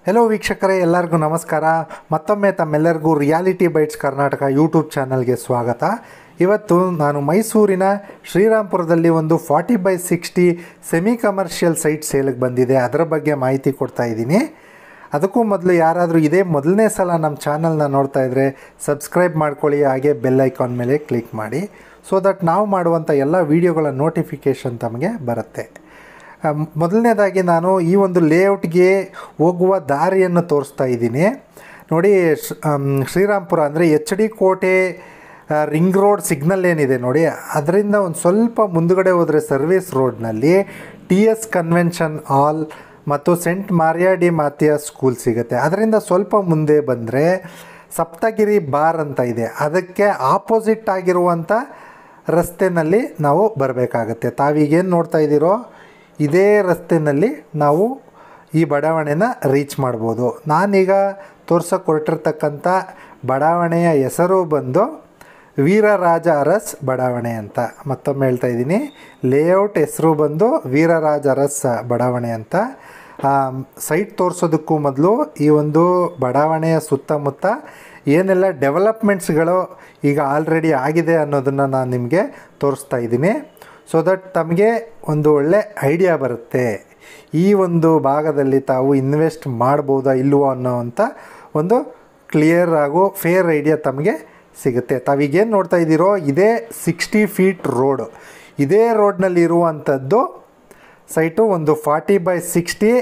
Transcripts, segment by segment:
Hello ವೀಕ್ಷಕರೇ, ಎಲ್ಲರಿಗೂ ನಮಸ್ಕಾರ. ಮತ್ತೊಮ್ಮೆ ತಮ್ಮೆಲ್ಲರಿಗೂ ರಿಯಾಲಿಟಿ ಬೈಟ್ಸ್ ಕರ್ನಾಟಕ ಯೂಟ್ಯೂಬ್ ಚಾನಲ್ಗೆ ಸ್ವಾಗತ. ಇವತ್ತು ನಾನು ಮೈಸೂರಿನ ಶ್ರೀರಾಮ್ಪುರದಲ್ಲಿ ಒಂದು 40/60 ಸೆಮಿ ಕಮರ್ಷಿಯಲ್ ಸೈಟ್ ಸೇಲಿಗೆ ಬಂದಿದೆ. ಅದರ ಬಗ್ಗೆ ಮಾಹಿತಿ ಕೊಡ್ತಾ ಇದ್ದೀನಿ. ಅದಕ್ಕೂ ಮೊದಲು ಯಾರಾದರೂ ಇದೇ ಮೊದಲನೇ ಸಲ ನಮ್ಮ ಚಾನಲ್ನ ನೋಡ್ತಾ ಇದ್ದರೆ ಸಬ್ಸ್ಕ್ರೈಬ್ ಮಾಡ್ಕೊಳ್ಳಿ, ಹಾಗೆ ಬೆಲ್ ಐಕಾನ್ ಮೇಲೆ ಕ್ಲಿಕ್ ಮಾಡಿ, ಸೊ ದಟ್ ನಾವು ಮಾಡುವಂಥ ಎಲ್ಲ ವೀಡಿಯೋಗಳ ನೋಟಿಫಿಕೇಷನ್ ತಮಗೆ ಬರುತ್ತೆ. ಮೊದಲನೇದಾಗಿ ನಾನು ಈ ಒಂದು ಲೇಔಟ್ಗೆ ಹೋಗುವ ದಾರಿಯನ್ನು ತೋರಿಸ್ತಾ ಇದ್ದೀನಿ. ನೋಡಿ, ಶ್ರೀರಾಮ್ಪುರ ಅಂದರೆ HD ಕೋಟೆ ರಿಂಗ್ ರೋಡ್ ಸಿಗ್ನಲ್ ಏನಿದೆ ನೋಡಿ, ಅದರಿಂದ ಒಂದು ಸ್ವಲ್ಪ ಮುಂದುಗಡೆ ಹೋದರೆ ಸರ್ವಿಸ್ ರೋಡ್ನಲ್ಲಿ TS ಕನ್ವೆನ್ಷನ್ ಹಾಲ್ ಮತ್ತು ಸೆಂಟ್ ಮಾರಿಯಾ ಡಿ ಮಾಥಿಯಾಸ್ ಸ್ಕೂಲ್ ಸಿಗುತ್ತೆ. ಅದರಿಂದ ಸ್ವಲ್ಪ ಮುಂದೆ ಬಂದರೆ ಸಪ್ತಗಿರಿ ಬಾರ್ ಅಂತ ಇದೆ. ಅದಕ್ಕೆ ಆಪೋಸಿಟ್ ಆಗಿರುವಂಥ ರಸ್ತೆಯಲ್ಲಿ ನಾವು ಬರಬೇಕಾಗತ್ತೆ. ತಾವೀಗೇನು ನೋಡ್ತಾ ಇದ್ದೀರೋ ಇದೇ ರಸ್ತೆಯಲ್ಲಿ ನಾವು ಈ ಬಡಾವಣೆನ ರೀಚ್ ಮಾಡ್ಬೋದು. ನಾನೀಗ ತೋರ್ಸೋಕೆ ಹೊರಟಿರ್ತಕ್ಕಂಥ ಬಡಾವಣೆಯ ಹೆಸರು ಬಂದು ವೀರರಾಜ ಅರಸ್ ಬಡಾವಣೆ ಅಂತ. ಮತ್ತೊಮ್ಮೆ ಹೇಳ್ತಾ ಇದ್ದೀನಿ, ಲೇಔಟ್ ಹೆಸರು ಬಂದು ವೀರರಾಜ ಅರಸ್ ಬಡಾವಣೆ ಅಂತ. ಸೈಟ್ ತೋರಿಸೋದಕ್ಕೂ ಮೊದಲು ಈ ಒಂದು ಬಡಾವಣೆಯ ಸುತ್ತಮುತ್ತ ಏನೆಲ್ಲ ಡೆವಲಪ್ಮೆಂಟ್ಸ್ಗಳು ಈಗ ಆಲ್ರೆಡಿ ಆಗಿದೆ ಅನ್ನೋದನ್ನು ನಾನು ನಿಮಗೆ ತೋರಿಸ್ತಾ ಇದ್ದೀನಿ, ಸೊ ದಟ್ ತಮಗೆ ಒಂದು ಒಳ್ಳೆ ಐಡಿಯಾ ಬರುತ್ತೆ. ಈ ಒಂದು ಭಾಗದಲ್ಲಿ ತಾವು ಇನ್ವೆಸ್ಟ್ ಮಾಡ್ಬೋದಾ ಇಲ್ವೋ ಅನ್ನೋವಂಥ ಒಂದು ಕ್ಲಿಯರ್ ಆಗೋ ಫೇರ್ ಐಡಿಯಾ ತಮಗೆ ಸಿಗುತ್ತೆ. ತಾವೀಗೇನು ನೋಡ್ತಾ ಇದ್ದೀರೋ ಇದೇ 60 ಫೀಟ್ ರೋಡು. ಇದೇ ರೋಡ್ನಲ್ಲಿ ಇರುವಂಥದ್ದು ಸೈಟು ಒಂದು 40/60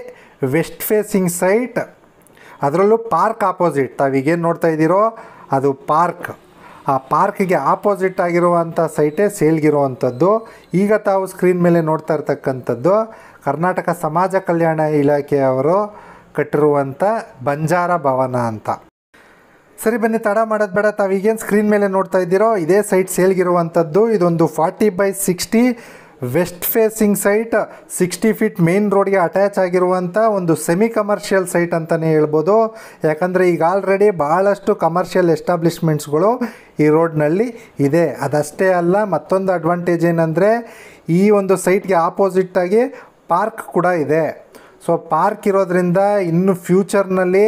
ವೆಸ್ಟ್ ಫೇಸಿಂಗ್ ಸೈಟ್. ಅದರಲ್ಲೂ ಪಾರ್ಕ್ ಆಪೋಸಿಟ್ ತಾವೀಗೇನು ನೋಡ್ತಾ ಇದ್ದೀರೋ ಅದು ಪಾರ್ಕ್. ಆ ಪಾರ್ಕಿಗೆ ಆಪೋಸಿಟ್ ಆಗಿರುವಂಥ ಸೈಟೇ ಸೇಲ್ಗಿರುವಂಥದ್ದು. ಈಗ ತಾವು ಸ್ಕ್ರೀನ್ ಮೇಲೆ ನೋಡ್ತಾ ಇರ್ತಕ್ಕಂಥದ್ದು ಕರ್ನಾಟಕ ಸಮಾಜ ಕಲ್ಯಾಣ ಇಲಾಖೆಯವರು ಕಟ್ಟಿರುವಂಥ ಬಂಜಾರ ಭವನ ಅಂತ. ಸರಿ, ಬನ್ನಿ, ತಡ ಮಾಡೋದು ಬೇಡ. ತಾವೀಗೇನು ಸ್ಕ್ರೀನ್ ಮೇಲೆ ನೋಡ್ತಾ ಇದ್ದೀರೋ ಇದೇ ಸೈಟ್ ಸೇಲ್ಗಿರುವಂಥದ್ದು. ಇದೊಂದು 40/60 west facing site, 60 feet main ರೋಡ್ಗೆ ಅಟ್ಯಾಚ್ ಆಗಿರುವಂಥ ಒಂದು ಸೆಮಿ ಕಮರ್ಷಿಯಲ್ ಸೈಟ್ ಅಂತಲೇ ಹೇಳ್ಬೋದು. ಯಾಕಂದರೆ ಈಗ ಆಲ್ರೆಡಿ ಭಾಳಷ್ಟು ಕಮರ್ಷಿಯಲ್ ಎಸ್ಟಾಬ್ಲಿಷ್ಮೆಂಟ್ಸ್ಗಳು ಈ ರೋಡ್ನಲ್ಲಿ ಇದೆ. ಅದಷ್ಟೇ ಅಲ್ಲ, ಮತ್ತೊಂದು ಅಡ್ವಾಂಟೇಜ್ ಏನಂದರೆ ಈ ಒಂದು ಸೈಟ್ಗೆ ಆಪೋಸಿಟ್ಟಾಗಿ ಪಾರ್ಕ್ ಕೂಡ ಇದೆ. ಸೊ ಪಾರ್ಕ್ ಇರೋದ್ರಿಂದ ಇನ್ನು ಫ್ಯೂಚರ್ನಲ್ಲಿ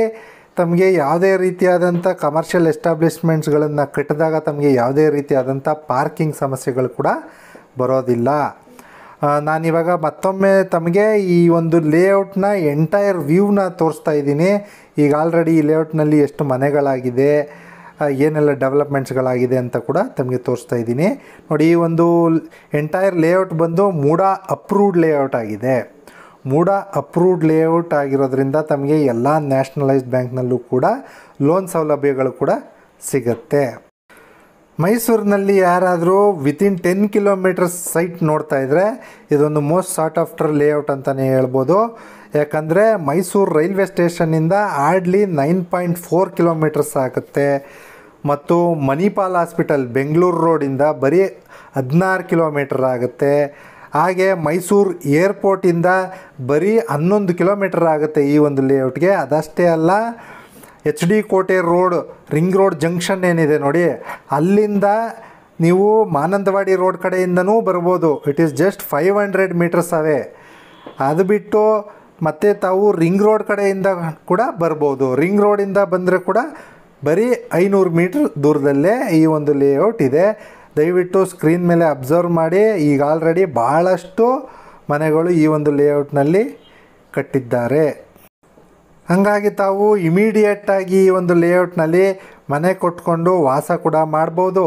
ತಮಗೆ ಯಾವುದೇ ರೀತಿಯಾದಂಥ ಕಮರ್ಷಿಯಲ್ ಎಸ್ಟಾಬ್ಲಿಷ್ಮೆಂಟ್ಸ್ಗಳನ್ನು ಕಟ್ಟಿದಾಗ ತಮಗೆ ಯಾವುದೇ ರೀತಿಯಾದಂಥ ಪಾರ್ಕಿಂಗ್ ಸಮಸ್ಯೆಗಳು ಕೂಡ ಬರೋದಿಲ್ಲ. ನಾನಿವಾಗ ಮತ್ತೊಮ್ಮೆ ತಮಗೆ ಈ ಒಂದು ಲೇಔಟ್ನ ಎಂಟೈರ್ ವ್ಯೂನ ತೋರಿಸ್ತಾ ಇದ್ದೀನಿ. ಈಗ ಆಲ್ರೆಡಿ ಈ ಲೇಔಟ್ನಲ್ಲಿ ಎಷ್ಟು ಮನೆಗಳಾಗಿದೆ, ಏನೆಲ್ಲ ಡೆವಲಪ್ಮೆಂಟ್ಸ್ಗಳಾಗಿದೆ ಅಂತ ಕೂಡ ತಮಗೆ ತೋರಿಸ್ತಾ ಇದ್ದೀನಿ. ನೋಡಿ, ಈ ಒಂದು ಎಂಟೈರ್ ಲೇಔಟ್ ಬಂದು ಮೂಡಾ ಅಪ್ರೂವ್ಡ್ ಲೇಔಟ್ ಆಗಿದೆ. ಮೂಡಾ ಅಪ್ರೂವ್ಡ್ ಲೇಔಟ್ ಆಗಿರೋದ್ರಿಂದ ತಮಗೆ ಎಲ್ಲ ನ್ಯಾಷನಲೈಸ್ಡ್ ಬ್ಯಾಂಕ್ನಲ್ಲೂ ಕೂಡ ಲೋನ್ ಸೌಲಭ್ಯಗಳು ಕೂಡ ಸಿಗುತ್ತೆ. ಮೈಸೂರಿನಲ್ಲಿ ಯಾರಾದರೂ ವಿತಿನ್ 10 ಕಿಲೋಮೀಟರ್ಸ್ ಸೈಟ್ ನೋಡ್ತಾ ಇದ್ದರೆ ಇದೊಂದು ಮೋಸ್ಟ್ ಸಾರ್ಟ್ ಆಫ್ಟರ್ ಲೇಔಟ್ ಅಂತಲೇ ಹೇಳ್ಬೋದು. ಯಾಕಂದರೆ ಮೈಸೂರು ರೈಲ್ವೆ ಸ್ಟೇಷನ್ನಿಂದ ಹಾರ್ಡ್ಲಿ 9.4 ಕಿಲೋಮೀಟರ್ಸ್ ಆಗುತ್ತೆ. ಮತ್ತು ಮಣಿಪಾಲ್ ಹಾಸ್ಪಿಟಲ್ ಬೆಂಗಳೂರು ರೋಡಿಂದ ಬರೀ 16 ಕಿಲೋಮೀಟರ್ ಆಗುತ್ತೆ. ಹಾಗೆ ಮೈಸೂರು ಏರ್ಪೋರ್ಟಿಂದ ಬರೀ 11 ಕಿಲೋಮೀಟರ್ ಆಗುತ್ತೆ ಈ ಒಂದು ಲೇಔಟ್ಗೆ. ಅದಷ್ಟೇ ಅಲ್ಲ, HD ಕೋಟೆ ರೋಡ್ ರಿಂಗ್ ರೋಡ್ ಜಂಕ್ಷನ್ ಏನಿದೆ ನೋಡಿ, ಅಲ್ಲಿಂದ ನೀವು ಮಾನಂದವಾಡಿ ರೋಡ್ ಕಡೆಯಿಂದನೂ ಬರ್ಬೋದು. ಇಟ್ ಈಸ್ ಜಸ್ಟ್ 500 ಮೀಟರ್ಸ್ ಅವೇ. ಅದು ಬಿಟ್ಟು ಮತ್ತೆ ತಾವು ರಿಂಗ್ ರೋಡ್ ಕಡೆಯಿಂದ ಕೂಡ ಬರ್ಬೋದು. ರಿಂಗ್ ರೋಡಿಂದ ಬಂದರೆ ಕೂಡ ಬರೀ 500 ಮೀಟ್ರ್ ದೂರದಲ್ಲೇ ಈ ಒಂದು ಲೇಔಟ್ ಇದೆ. ದಯವಿಟ್ಟು ಸ್ಕ್ರೀನ್ ಮೇಲೆ ಅಬ್ಸರ್ವ್ ಮಾಡಿ. ಈಗ ಆಲ್ರೆಡಿ ಭಾಳಷ್ಟು ಮನೆಗಳು ಈ ಒಂದು ಲೇಔಟ್ನಲ್ಲಿ ಕಟ್ಟಿದ್ದಾರೆ. ಹಾಗಾಗಿ ತಾವು ಇಮಿಡಿಯೇಟಾಗಿ ಈ ಒಂದು ಲೇಔಟ್ನಲ್ಲಿ ಮನೆ ಕೊಟ್ಕೊಂಡು ವಾಸ ಕೂಡ ಮಾಡ್ಬೋದು.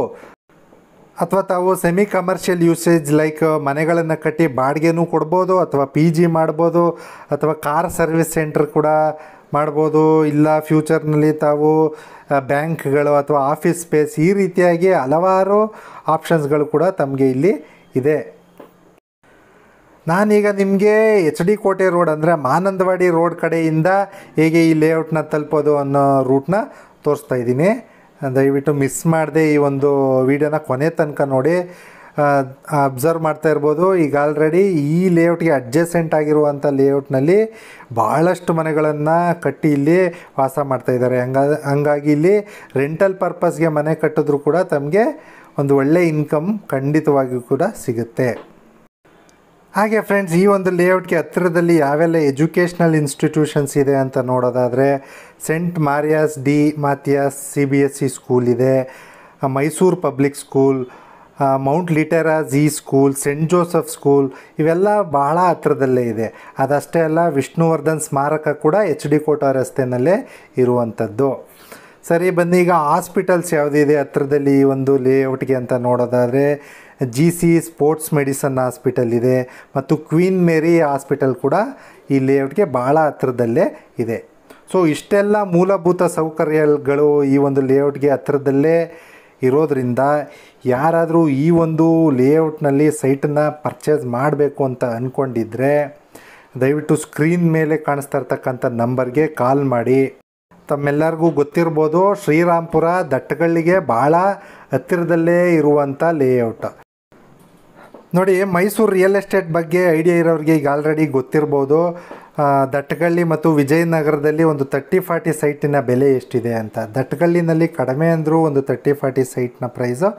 ಅಥವಾ ತಾವು ಸೆಮಿ ಕಮರ್ಷಿಯಲ್ ಯೂಸೇಜ್ ಲೈಕ್ ಮನೆಗಳನ್ನು ಕಟ್ಟಿ ಬಾಡಿಗೆನೂ ಕೊಡ್ಬೋದು, ಅಥವಾ PG ಮಾಡ್ಬೋದು, ಅಥವಾ ಕಾರ್ ಸರ್ವಿಸ್ ಸೆಂಟರ್ ಕೂಡ ಮಾಡ್ಬೋದು. ಇಲ್ಲ ಫ್ಯೂಚರ್ನಲ್ಲಿ ತಾವು ಬ್ಯಾಂಕ್ಗಳು ಅಥವಾ ಆಫೀಸ್ ಸ್ಪೇಸ್, ಈ ರೀತಿಯಾಗಿ ಹಲವಾರು ಆಪ್ಷನ್ಸ್ಗಳು ಕೂಡ ತಮಗೆ ಇಲ್ಲಿ ಇದೆ. ನಾನೀಗ ನಿಮಗೆ HD ಕೋಟೆ ರೋಡ್ ಅಂದರೆ ಮಾನಂದವಾಡಿ ರೋಡ್ ಕಡೆಯಿಂದ ಹೇಗೆ ಈ ಲೇಔಟ್ನ ತಲುಪೋದು ಅನ್ನೋ ರೂಟ್ನ ತೋರಿಸ್ತಾ ಇದ್ದೀನಿ. ದಯವಿಟ್ಟು ಮಿಸ್ ಮಾಡದೆ ಈ ಒಂದು ವಿಡಿಯೋನ ಕೊನೆ ತನಕ ನೋಡಿ. ಅಬ್ಸರ್ವ್ ಮಾಡ್ತಾ ಇರ್ಬೋದು, ಈಗ ಆಲ್ರೆಡಿ ಈ ಲೇಔಟ್ಗೆ ಅಡ್ಜಸೆಂಟ್ ಆಗಿರುವಂಥ ಲೇಔಟ್ನಲ್ಲಿ ಭಾಳಷ್ಟು ಮನೆಗಳನ್ನು ಕಟ್ಟಿ ಇಲ್ಲಿ ವಾಸ ಮಾಡ್ತಾಯಿದ್ದಾರೆ. ಹಂಗಾಗಿ ಇಲ್ಲಿ ರೆಂಟಲ್ ಪರ್ಪಸ್ಗೆ ಮನೆ ಕಟ್ಟಿದ್ರೂ ಕೂಡ ತಮಗೆ ಒಂದು ಒಳ್ಳೆ ಇನ್ಕಮ್ ಖಂಡಿತವಾಗಿಯೂ ಕೂಡ ಸಿಗುತ್ತೆ. ಹಾಗೆ ಫ್ರೆಂಡ್ಸ್, ಈ ಒಂದು ಲೇಔಟ್ಗೆ ಹತ್ತಿರದಲ್ಲಿ ಯಾವೆಲ್ಲ ಎಜುಕೇಷ್ನಲ್ ಇನ್ಸ್ಟಿಟ್ಯೂಷನ್ಸ್ ಇದೆ ಅಂತ ನೋಡೋದಾದರೆ Saint Maria's de Mathias CBSE school ಇದೆ, Mysore public school, Mount Litera Zee school, Saint Joseph school, ಇವೆಲ್ಲ ಬಹಳ ಹತ್ರದಲ್ಲೇ ಇದೆ. ಅದಷ್ಟೇ ಅಲ್ಲ, ವಿಷ್ಣುವರ್ಧನ್ ಸ್ಮಾರಕ ಕೂಡ HD ಕೋಟ ರಸ್ತೆಯಲ್ಲೇ ಇರುವಂಥದ್ದು. ಸರಿ, ಬನ್ನಿ ಈಗ ಹಾಸ್ಪಿಟಲ್ಸ್ ಯಾವುದಿದೆ ಹತ್ರದಲ್ಲಿ ಈ ಒಂದು ಲೇಔಟ್ಗೆ ಅಂತ ನೋಡೋದಾದರೆ GC ಸ್ಪೋರ್ಟ್ಸ್ ಮೆಡಿಸನ್ ಹಾಸ್ಪಿಟಲ್ ಇದೆ ಮತ್ತು ಕ್ವೀನ್ ಮೇರಿ ಹಾಸ್ಪಿಟಲ್ ಕೂಡ ಈ ಲೇಔಟ್ಗೆ ಭಾಳ ಹತ್ರದಲ್ಲೇ ಇದೆ. ಸೊ ಇಷ್ಟೆಲ್ಲ ಮೂಲಭೂತ ಸೌಕರ್ಯಗಳು ಈ ಒಂದು ಲೇಔಟ್ಗೆ ಹತ್ರದಲ್ಲೇ ಇರೋದರಿಂದ ಯಾರಾದರೂ ಈ ಒಂದು ಲೇಔಟ್ನಲ್ಲಿ ಸೈಟನ್ನು ಪರ್ಚೇಸ್ ಮಾಡಬೇಕು ಅಂತ ಅಂದ್ಕೊಂಡಿದ್ರೆ ದಯವಿಟ್ಟು ಸ್ಕ್ರೀನ್ ಮೇಲೆ ಕಾಣಿಸ್ತಾ ಇರ್ತಕ್ಕಂಥ ನಂಬರ್ಗೆ ಕಾಲ್ ಮಾಡಿ. ತಮ್ಮೆಲ್ಲರಿಗೂ ಗೊತ್ತಿರ್ಬೋದು, ಶ್ರೀರಾಂಪುರ ದಟ್ಟಗಳ್ಳಿಗೆ ಭಾಳ ಹತ್ತಿರದಲ್ಲೇ ಇರುವಂಥ ಲೇಔಟ್. ನೋಡಿ, ಮೈಸೂರು ರಿಯಲ್ ಎಸ್ಟೇಟ್ ಬಗ್ಗೆ ಐಡಿಯಾ ಇರೋರಿಗೆ ಈಗ ಆಲ್ರೆಡಿ ಗೊತ್ತಿರ್ಬೋದು ದಟ್ಟಗಳ್ಳಿ ಮತ್ತು ವಿಜಯನಗರದಲ್ಲಿ ಒಂದು 30-40 ಸೈಟಿನ ಬೆಲೆ ಎಷ್ಟಿದೆ ಅಂತ. ದಟ್ಟಗಳ್ಳಿನಲ್ಲಿ ಕಡಿಮೆ ಅಂದರೂ ಒಂದು 30-40 ಸೈಟ್ನ ಪ್ರೈಸು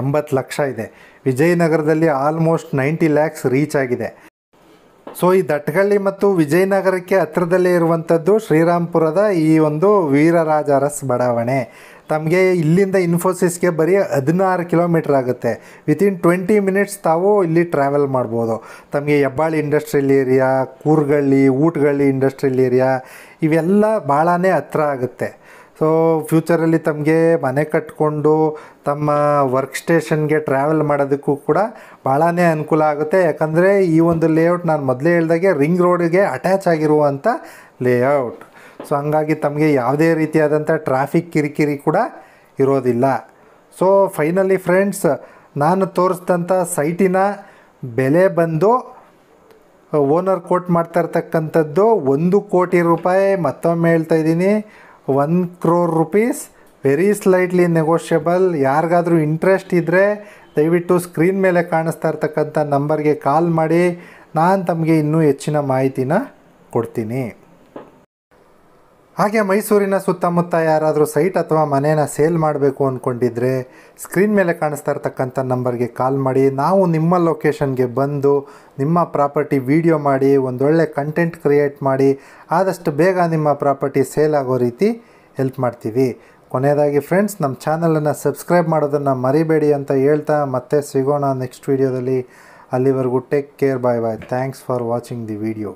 80 ಲಕ್ಷ ಇದೆ. ವಿಜಯನಗರದಲ್ಲಿ ಆಲ್ಮೋಸ್ಟ್ 90 ಲ್ಯಾಕ್ಸ್ ರೀಚ್ ಆಗಿದೆ. ಸೊ ಈ ದಟ್ಟಗಳ್ಳಿ ಮತ್ತು ವಿಜಯನಗರಕ್ಕೆ ಹತ್ತಿರದಲ್ಲೇ ಇರುವಂಥದ್ದು ಶ್ರೀರಾಂಪುರದ ಈ ಒಂದು ವೀರರಾಜ ಅರಸ್ ಬಡಾವಣೆ. ತಮಗೆ ಇಲ್ಲಿಂದ ಇನ್ಫೋಸಿಸ್ಗೆ ಬರೀ 16 ಕಿಲೋಮೀಟ್ರ್ ಆಗುತ್ತೆ. ವಿತಿನ್ 20 ಮಿನಿಟ್ಸ್ ತಾವು ಇಲ್ಲಿ ಟ್ರಾವೆಲ್ ಮಾಡ್ಬೋದು. ತಮಗೆ Hebbali industrial area, Koorgalli, Ootagalli industrial area ಇವೆಲ್ಲ ಭಾಳನೇ ಹತ್ರ ಆಗುತ್ತೆ. ಸೊ ಫ್ಯೂಚರಲ್ಲಿ ತಮಗೆ ಮನೆ ಕಟ್ಕೊಂಡು ತಮ್ಮ ವರ್ಕ್ ಸ್ಟೇಷನ್ಗೆ ಟ್ರಾವೆಲ್ ಮಾಡೋದಕ್ಕೂ ಕೂಡ ಭಾಳನೇ ಅನುಕೂಲ ಆಗುತ್ತೆ. ಯಾಕಂದರೆ ಈ ಒಂದು ಲೇಔಟ್ ನಾನು ಮೊದಲೇ ಹೇಳ್ದಾಗೆ ರಿಂಗ್ ರೋಡಿಗೆ ಅಟ್ಯಾಚ್ ಆಗಿರುವಂಥ ಲೇಔಟ್. ಸೊ ಹಂಗಾಗಿ ತಮಗೆ ಯಾವುದೇ ರೀತಿಯಾದಂಥ ಟ್ರಾಫಿಕ್ ಕಿರಿಕಿರಿ ಕೂಡ ಇರೋದಿಲ್ಲ. ಸೊ ಫೈನಲಿ ಫ್ರೆಂಡ್ಸ್, ನಾನು ತೋರಿಸಿದಂಥ ಸೈಟಿನ ಬೆಲೆ ಬಂದು ಓನರ್ ಕೋಟ್ ಮಾಡ್ತಾ ಇರ್ತಕ್ಕಂಥದ್ದು 1 ಕೋಟಿ ರೂಪಾಯಿ. ಮತ್ತೊಮ್ಮೆ ಹೇಳ್ತಾ ಇದ್ದೀನಿ, 1 crore rupees, very slightly negotiable. ಯಾರಿಗಾದರೂ ಇಂಟ್ರೆಸ್ಟ್ ಇದ್ದರೆ ದಯವಿಟ್ಟು ಸ್ಕ್ರೀನ್ ಮೇಲೆ ಕಾಣಿಸ್ತಾ ಇರ್ತಕ್ಕಂಥ ನಂಬರ್ಗೆ ಕಾಲ್ ಮಾಡಿ, ನಾನು ತಮಗೆ ಇನ್ನೂ ಹೆಚ್ಚಿನ ಮಾಹಿತಿನ ಕೊಡ್ತೀನಿ. ಹಾಗೆ ಮೈಸೂರಿನ ಸುತ್ತಮುತ್ತ ಯಾರಾದರೂ ಸೈಟ್ ಅಥವಾ ಮನೇನ ಸೇಲ್ ಮಾಡಬೇಕು ಅಂದ್ಕೊಂಡಿದ್ರೆ ಸ್ಕ್ರೀನ್ ಮೇಲೆ ಕಾಣಿಸ್ತಾ ಇರ್ತಕ್ಕಂಥ ನಂಬರ್ಗೆ ಕಾಲ್ ಮಾಡಿ. ನಾವು ನಿಮ್ಮ ಲೊಕೇಶನ್ಗೆ ಬಂದು ನಿಮ್ಮ ಪ್ರಾಪರ್ಟಿ ವಿಡಿಯೋ ಮಾಡಿ ಒಂದೊಳ್ಳೆ ಕಂಟೆಂಟ್ ಕ್ರಿಯೇಟ್ ಮಾಡಿ ಆದಷ್ಟು ಬೇಗ ನಿಮ್ಮ ಪ್ರಾಪರ್ಟಿ ಸೇಲ್ ಆಗೋ ರೀತಿ ಹೆಲ್ಪ್ ಮಾಡ್ತೀವಿ. ಕೊನೆಯದಾಗಿ ಫ್ರೆಂಡ್ಸ್, ನಮ್ಮ ಚಾನಲನ್ನು ಸಬ್ಸ್ಕ್ರೈಬ್ ಮಾಡೋದನ್ನು ಮರಿಬೇಡಿ ಅಂತ ಹೇಳ್ತಾ ಮತ್ತೆ ಸಿಗೋಣ ನೆಕ್ಸ್ಟ್ ವೀಡಿಯೋದಲ್ಲಿ. ಅಲ್ಲಿವರೆಗೂ take care, bye bye. Thanks for watching the video.